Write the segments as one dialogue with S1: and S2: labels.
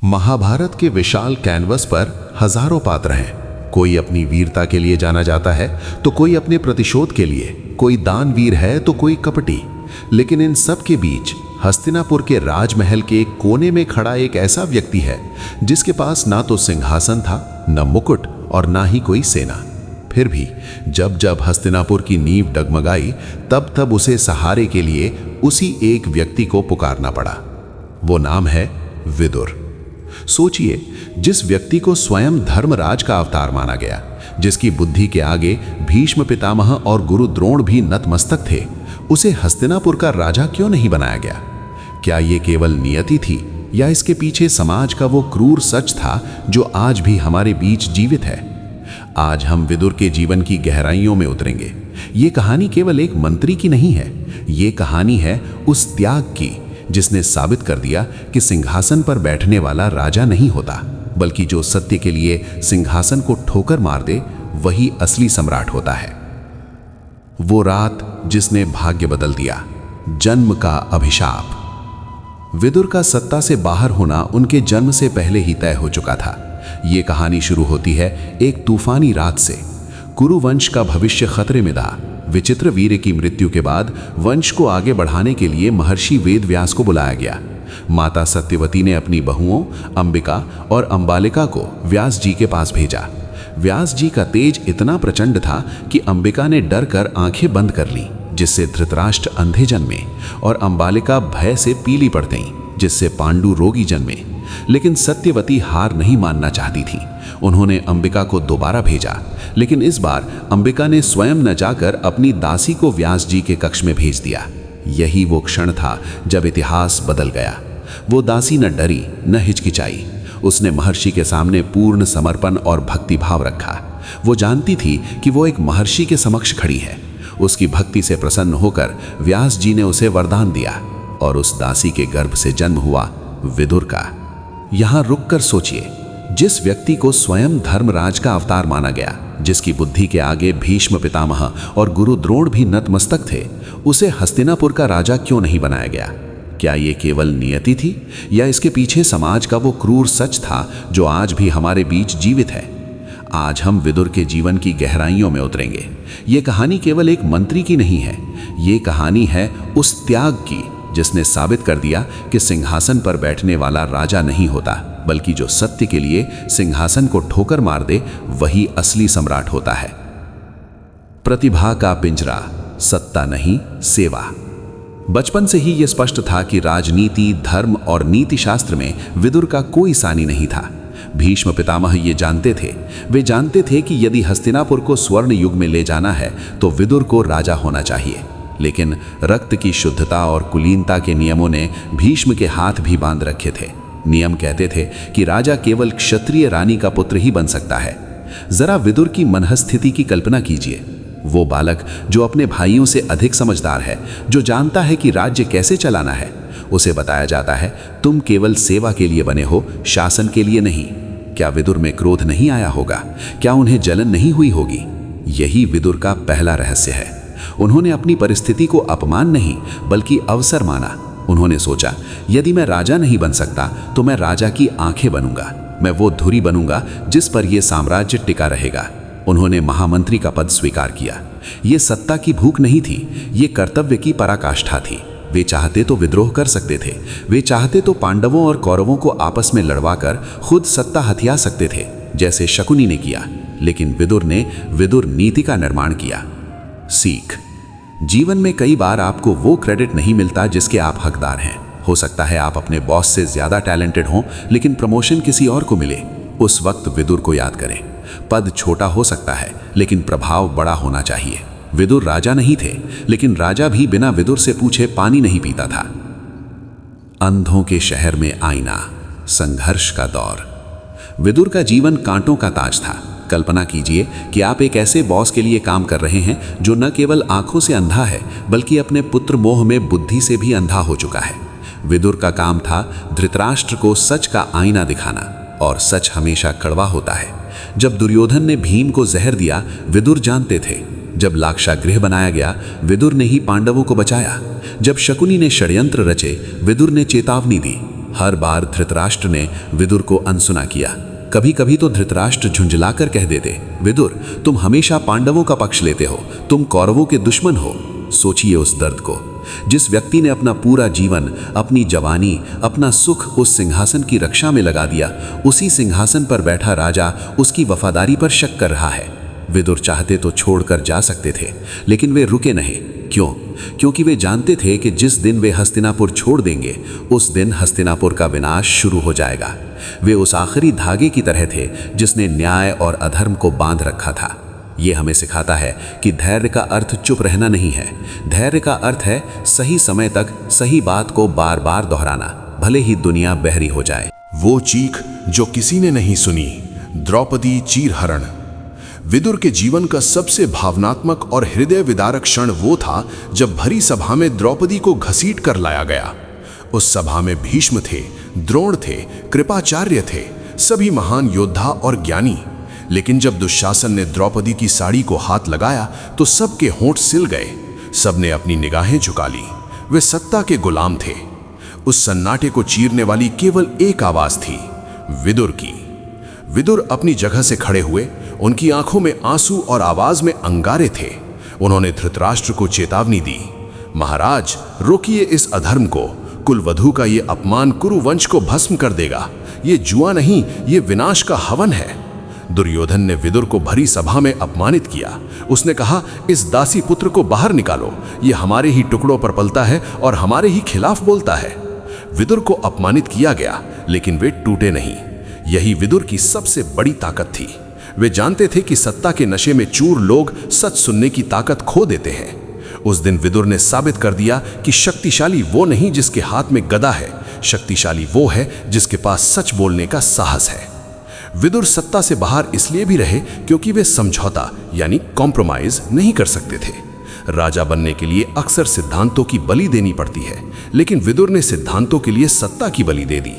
S1: महाभारत के विशाल कैनवस पर हजारों पात्र हैं। कोई अपनी वीरता के लिए जाना जाता है तो कोई अपने प्रतिशोध के लिए, कोई दानवीर है तो कोई कपटी। लेकिन इन सब के बीच हस्तिनापुर के राजमहल के एक कोने में खड़ा एक ऐसा व्यक्ति है जिसके पास ना तो सिंहासन था, न मुकुट और ना ही कोई सेना। फिर भी जब जब हस्तिनापुर की नींव डगमगाई तब तब उसे सहारे के लिए उसी एक व्यक्ति को पुकारना पड़ा। वो नाम है विदुर। सोचिए, जिस व्यक्ति को स्वयं धर्मराज का अवतार माना गया, जिसकी बुद्धि के आगे भीष्म पितामह और गुरु द्रोण भी नतमस्तक थे, उसे हस्तिनापुर का राजा क्यों नहीं बनाया गया? क्या ये केवल नियति थी या इसके पीछे समाज का वो क्रूर सच था जो आज भी हमारे बीच जीवित है? आज हम विदुर के जीवन की गहराइयों में उतरेंगे। ये कहानी केवल एक मंत्री की नहीं है, ये कहानी है उस त्याग की जिसने साबित कर दिया कि सिंहासन पर बैठने वाला राजा नहीं होता, बल्कि जो सत्य के लिए सिंहासन को ठोकर मार दे वही असली सम्राट होता है। वो रात जिसने भाग्य बदल दिया, जन्म का अभिशाप। विदुर का सत्ता से बाहर होना उनके जन्म से पहले ही तय हो चुका था। ये कहानी शुरू होती है एक तूफानी रात से। कुरु वंश का भविष्य खतरे में था। विचित्र वीर की मृत्यु के बाद वंश को आगे बढ़ाने के लिए महर्षि वेदव्यास को बुलाया गया। माता सत्यवती ने अपनी बहुओं अंबिका और अंबालिका को व्यास जी के पास भेजा। व्यास जी का तेज इतना प्रचंड था कि अंबिका ने डर कर आंखें बंद कर ली, जिससे धृतराष्ट्र अंधे जन्मे, और अंबालिका भय से पीली पड़ गईं, जिससे पांडु रोगी जन्मे। लेकिन सत्यवती हार नहीं मानना चाहती थी। उन्होंने अंबिका को दोबारा भेजा, लेकिन इस बार अंबिका ने स्वयं न जाकर अपनी दासी को व्यास जी के कक्ष में भेज दिया। यही वो क्षण था जब इतिहास बदल गया। वो दासी न डरी न हिचकिचाई। उसने महर्षि के सामने पूर्ण समर्पण और भक्तिभाव रखा। वो जानती थी कि वो एक महर्षि के समक्ष खड़ी है। उसकी भक्ति से प्रसन्न होकर व्यास जी ने उसे वरदान दिया और उस दासी के गर्भ से जन्म हुआ विदुर का। यहां रुककर सोचिए, जिस व्यक्ति को स्वयं धर्मराज का अवतार माना गया, जिसकी बुद्धि के आगे भीष्म पितामह और गुरु द्रोण भी नतमस्तक थे, उसे हस्तिनापुर का राजा क्यों नहीं बनाया गया? क्या ये केवल नियति थी या इसके पीछे समाज का वो क्रूर सच था जो आज भी हमारे बीच जीवित है? आज हम विदुर के जीवन की गहराइयों में उतरेंगे। ये कहानी केवल एक मंत्री की नहीं है, ये कहानी है उस त्याग की जिसने साबित कर दिया कि सिंहासन पर बैठने वाला राजा नहीं होता, बल्कि जो सत्य के लिए सिंहासन को ठोकर मार दे वही असली सम्राट होता है। प्रतिभा का पिंजरा, सत्ता नहीं सेवा। बचपन से ही यह स्पष्ट था कि राजनीति, धर्म और नीति शास्त्र में विदुर का कोई सानी नहीं था। भीष्म पितामह ये जानते थे। वे जानते थे कि यदि हस्तिनापुर को स्वर्ण युग में ले जाना है तो विदुर को राजा होना चाहिए। लेकिन रक्त की शुद्धता और कुलीनता के नियमों ने भीष्म के हाथ भी बांध रखे थे। नियम कहते थे कि राजा केवल क्षत्रिय रानी का पुत्र ही बन सकता है। जरा विदुर की मनस्थिति की कल्पना कीजिए। वो बालक जो अपने भाइयों से अधिक समझदार है, जो जानता है कि राज्य कैसे चलाना है, उसे बताया जाता है तुम केवल सेवा के लिए बने हो, शासन के लिए नहीं। क्या विदुर में क्रोध नहीं आया होगा? क्या उन्हें जलन नहीं हुई होगी? यही विदुर का पहला रहस्य है। उन्होंने अपनी परिस्थिति को अपमान नहीं बल्कि अवसर माना। उन्होंने सोचा, यदि मैं राजा नहीं बन सकता तो मैं राजा की आंखें बनूंगा। मैं वो धुरी बनूंगा जिस पर यह साम्राज्य टिका रहेगा। उन्होंने महामंत्री का पद स्वीकार किया। ये सत्ता की भूख नहीं थी, ये कर्तव्य की पराकाष्ठा थी। वे चाहते तो विद्रोह कर सकते थे। वे चाहते तो पांडवों और कौरवों को आपस में लड़वाकर खुद सत्ता हथिया सकते थे, जैसे शकुनी ने किया। लेकिन विदुर ने विदुर नीति का निर्माण किया। सीख। जीवन में कई बार आपको वो क्रेडिट नहीं मिलता जिसके आप हकदार हैं। हो सकता है आप अपने बॉस से ज्यादा टैलेंटेड हों, लेकिन प्रमोशन किसी और को मिले। उस वक्त विदुर को याद करें। पद छोटा हो सकता है, लेकिन प्रभाव बड़ा होना चाहिए। विदुर राजा नहीं थे, लेकिन राजा भी बिना विदुर से पूछे पानी नहीं पीता था। अंधों के शहर में आईना, संघर्ष का दौर। विदुर का जीवन कांटों का ताज था। कल्पना कीजिए कि आप एक ऐसे बॉस के लिए काम कर रहे हैं जो न केवल आंखों से अंधा है, बल्कि अपने पुत्र मोह में बुद्धि से भी अंधा हो चुका है। विदुर का काम था धृतराष्ट्र को सच का आईना दिखाना, और सच हमेशा कड़वा होता है। जब दुर्योधन ने भीम को जहर दिया, विदुर जानते थे। जब लाक्षागृह बनाया गया, विदुर ने ही पांडवों को बचाया। जब शकुनी ने षड्यंत्र रचे, विदुर ने चेतावनी दी। हर बार धृतराष्ट्र ने विदुर को अनसुना किया। कभी कभी तो धृतराष्ट्र झुंझलाकर कह देते, विदुर तुम हमेशा पांडवों का पक्ष लेते हो, तुम कौरवों के दुश्मन हो। सोचिए उस दर्द को। जिस व्यक्ति ने अपना पूरा जीवन, अपनी जवानी, अपना सुख उस सिंहासन की रक्षा में लगा दिया, उसी सिंहासन पर बैठा राजा उसकी वफादारी पर शक कर रहा है। विदुर चाहते तो छोड़कर जा सकते थे, लेकिन वे रुके नहीं। क्यों? क्योंकि वे जानते थे कि जिस दिन वे हस्तिनापुर छोड़ देंगे, उस दिन हस्तिनापुर का विनाश शुरू हो जाएगा। वे उस आखिरी धागे की तरह थे जिसने न्याय और अधर्म को बांध रखा था। ये हमें सिखाता है कि धैर्य का अर्थ चुप रहना नहीं है। धैर्य का अर्थ है सही समय तक सही बात को बार बार दोहराना, भले ही दुनिया बहरी हो जाए।
S2: वो चीख जो किसी ने नहीं सुनी, द्रौपदी चीरहरण। विदुर के जीवन का सबसे भावनात्मक और हृदय विदारक क्षण वो था जब भरी सभा में द्रौपदी को घसीट कर लाया गया। उस सभा में भीष्म थे, द्रोण थे, कृपाचार्य थे, सभी महान योद्धा और ज्ञानी। लेकिन जब दुशासन ने द्रौपदी की साड़ी को हाथ लगाया तो सबके होंठ सिल गए। सबने अपनी निगाहें झुका ली। वे सत्ता के गुलाम थे। उस सन्नाटे को चीरने वाली केवल एक आवाज थी, विदुर की। विदुर अपनी जगह से खड़े हुए। उनकी आंखों में आंसू और आवाज में अंगारे थे। उन्होंने धृतराष्ट्र को चेतावनी दी, महाराज रोकिए इस अधर्म को। कुलवधू का ये अपमान कुरुवंश को भस्म कर देगा। ये जुआ नहीं, ये विनाश का हवन है। दुर्योधन ने विदुर को भरी सभा में अपमानित किया। उसने कहा, इस दासी पुत्र को बाहर निकालो, ये हमारे ही टुकड़ों पर पलता है और हमारे ही खिलाफ बोलता है। विदुर को अपमानित किया गया, लेकिन वे टूटे नहीं। यही विदुर की सबसे बड़ी ताकत थी। वे जानते थे कि सत्ता के नशे में चूर लोग सच सुनने की ताकत खो देते हैं। उस दिन विदुर ने साबित कर दिया कि शक्तिशाली वो नहीं जिसके हाथ में गदा है, शक्तिशाली वो है जिसके पास सच बोलने का साहस है। विदुर सत्ता से बाहर इसलिए भी रहे क्योंकि वे समझौता यानी कॉम्प्रोमाइज नहीं कर सकते थे। राजा बनने के लिए अक्सर सिद्धांतों की बलि देनी पड़ती है, लेकिन विदुर ने सिद्धांतों के लिए सत्ता की बलि दे दी।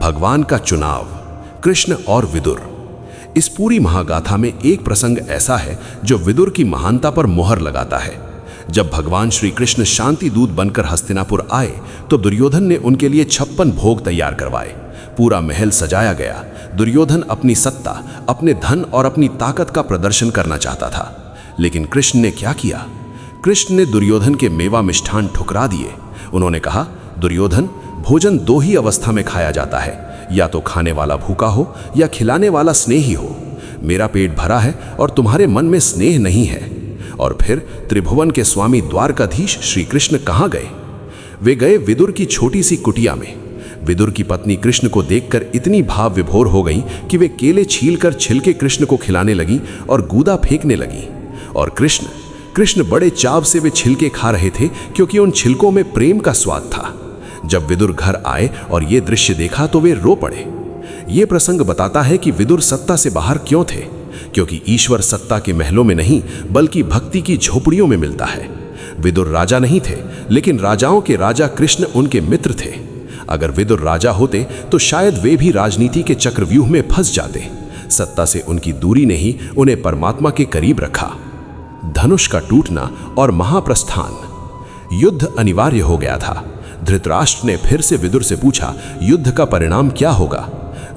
S2: भगवान का चुनाव, कृष्ण और विदुर। इस पूरी महागाथा में एक प्रसंग ऐसा है जो विदुर की महानता पर मोहर लगाता है। जब भगवान श्री कृष्ण शांति दूत बनकर हस्तिनापुर आए तो दुर्योधन ने उनके लिए 56 भोग तैयार करवाए। पूरा महल सजाया गया। दुर्योधन अपनी सत्ता, अपने धन और अपनी ताकत का प्रदर्शन करना चाहता था, लेकिन कृष्ण ने क्या किया? कृष्ण ने दुर्योधन के मेवा मिष्ठान ठुकरा दिए। उन्होंने कहा, दुर्योधन, भोजन दो ही अवस्था में खाया जाता है, या तो खाने वाला भूखा हो या खिलाने वाला स्नेही हो। मेरा पेट भरा है और तुम्हारे मन में स्नेह नहीं है। और फिर त्रिभुवन के स्वामी द्वारकाधीश श्री कृष्ण कहाँ गए? वे गए विदुर की छोटी सी कुटिया में। विदुर की पत्नी कृष्ण को देखकर इतनी भाव विभोर हो गई कि वे केले छीलकर छिलके कृष्ण को खिलाने लगी और गूदा फेंकने लगी। और कृष्ण बड़े चाव से वे छिलके खा रहे थे क्योंकि उन छिलकों में प्रेम का स्वाद था। जब विदुर घर आए और ये दृश्य देखा तो वे रो पड़े। ये प्रसंग बताता है कि विदुर सत्ता से बाहर क्यों थे, क्योंकि ईश्वर सत्ता के महलों में नहीं बल्कि भक्ति की झोपड़ियों में मिलता है। विदुर राजा नहीं थे, लेकिन राजाओं के राजा कृष्ण उनके मित्र थे। अगर विदुर राजा होते तो शायद वे भी राजनीति के चक्रव्यूह में फंस जाते। सत्ता से उनकी दूरी ने ही उन्हें परमात्मा के करीब रखा। धनुष का टूटना और महाप्रस्थान। युद्ध अनिवार्य हो गया था। धृतराष्ट्र ने फिर से विदुर से पूछा, युद्ध का परिणाम क्या होगा?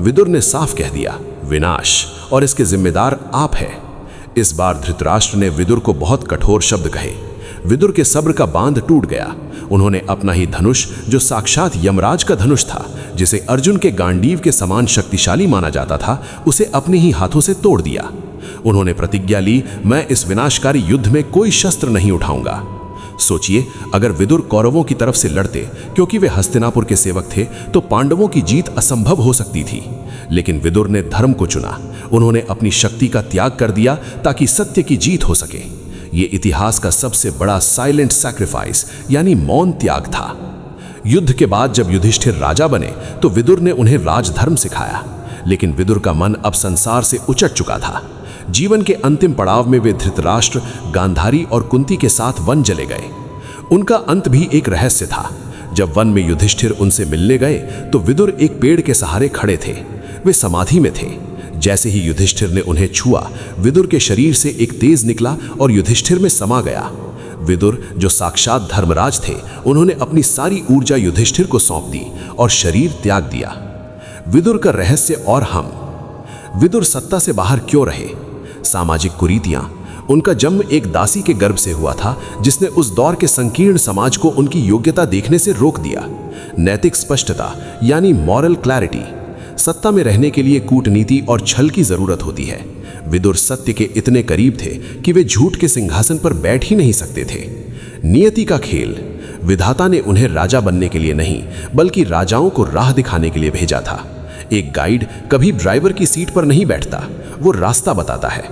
S2: विदुर ने साफ कह दिया, विनाश, और इसके जिम्मेदार आप हैं। इस बार धृतराष्ट्र ने विदुर को बहुत कठोर शब्द कहे। विदुर के सब्र का बांध टूट गया। उन्होंने अपना ही धनुष, जो साक्षात यमराज का धनुष था, जिसे अर्जुन के गांडीव के समान शक्तिशाली माना जाता था, उसे अपने ही हाथों से तोड़ दिया। उन्होंने प्रतिज्ञा ली, मैं इस विनाशकारी युद्ध में कोई शस्त्र नहीं उठाऊंगा। सोचिए, अगर विदुर कौरवों की तरफ से लड़ते क्योंकि वे हस्तिनापुर के सेवक थे तो पांडवों की जीत असंभव हो सकती थी। लेकिन विदुर ने धर्म को चुना। उन्होंने अपनी शक्ति का त्याग कर दिया ताकि सत्य की जीत हो सके। ये इतिहास का सबसे बड़ा साइलेंट सैक्रिफाइस यानी मौन त्याग था। युद्ध के बाद जब युधिष्ठिर राजा बने तो विदुर ने उन्हें राजधर्म सिखाया, लेकिन विदुर का मन अब संसार से उचट चुका था। जीवन के अंतिम पड़ाव में वे धृतराष्ट्र, गांधारी और कुंती के साथ वन चले गए। उनका अंत भी एक रहस्य था। जब वन में युधिष्ठिर उनसे मिलने गए तो विदुर एक पेड़ के सहारे खड़े थे। वे समाधि में थे। जैसे ही युधिष्ठिर ने उन्हें छुआ, विदुर के शरीर से एक तेज निकला और युधिष्ठिर में समा गया। विदुर, जो साक्षात धर्मराज थे, उन्होंने अपनी सारी ऊर्जा युधिष्ठिर को सौंप दी और शरीर त्याग दिया। विदुर का रहस्य और हम। विदुर सत्ता से बाहर क्यों रहे? सामाजिक कुरीतियां। उनका जन्म एक दासी के गर्भ से हुआ था, जिसने उस दौर के संकीर्ण समाज को उनकी योग्यता देखने से रोक दिया। नैतिक स्पष्टता यानी मॉरल क्लैरिटी। सत्ता में रहने के लिए कूटनीति और छल की जरूरत होती है। विदुर सत्य के इतने करीब थे कि वे झूठ के सिंहासन पर बैठ ही नहीं सकते थे। नियति का खेल। विधाता ने उन्हें राजा बनने के लिए नहीं, बल्कि राजाओं को राह दिखाने के लिए भेजा था। एक गाइड कभी ड्राइवर की सीट पर नहीं बैठता, वो रास्ता बताता है।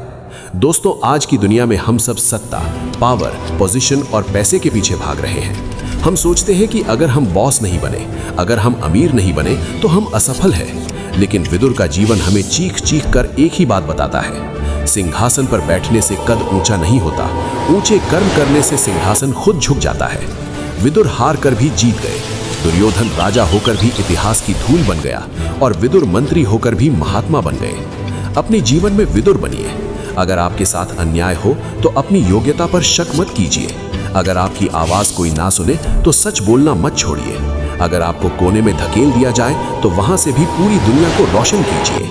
S2: दोस्तों, आज की दुनिया में हम सब सत्ता, पावर, पोजीशन और पैसे के पीछे भाग रहे हैं। हम सोचते हैं कि अगर हम बॉस नहीं बने, अगर हम अमीर नहीं बने, तो हम असफल हैं। लेकिन विदुर का जीवन हमें चीख चीख कर एक ही बात बताता है, सिंहासन पर बैठने से कद ऊंचा नहीं होता, ऊंचे कर्म करने से सिंहासन खुद झुक जाता है। विदुर हार कर भी जीत गए। दुर्योधन राजा होकर भी इतिहास की धूल बन गया और विदुर मंत्री होकर भी महात्मा बन गए। अपने जीवन में विदुर बनिए। अगर आपके साथ अन्याय हो तो अपनी योग्यता पर शक मत कीजिए। अगर आपकी आवाज कोई ना सुने तो सच बोलना मत छोड़िए। अगर आपको कोने में धकेल दिया जाए तो वहां से भी पूरी दुनिया को रोशन कीजिए।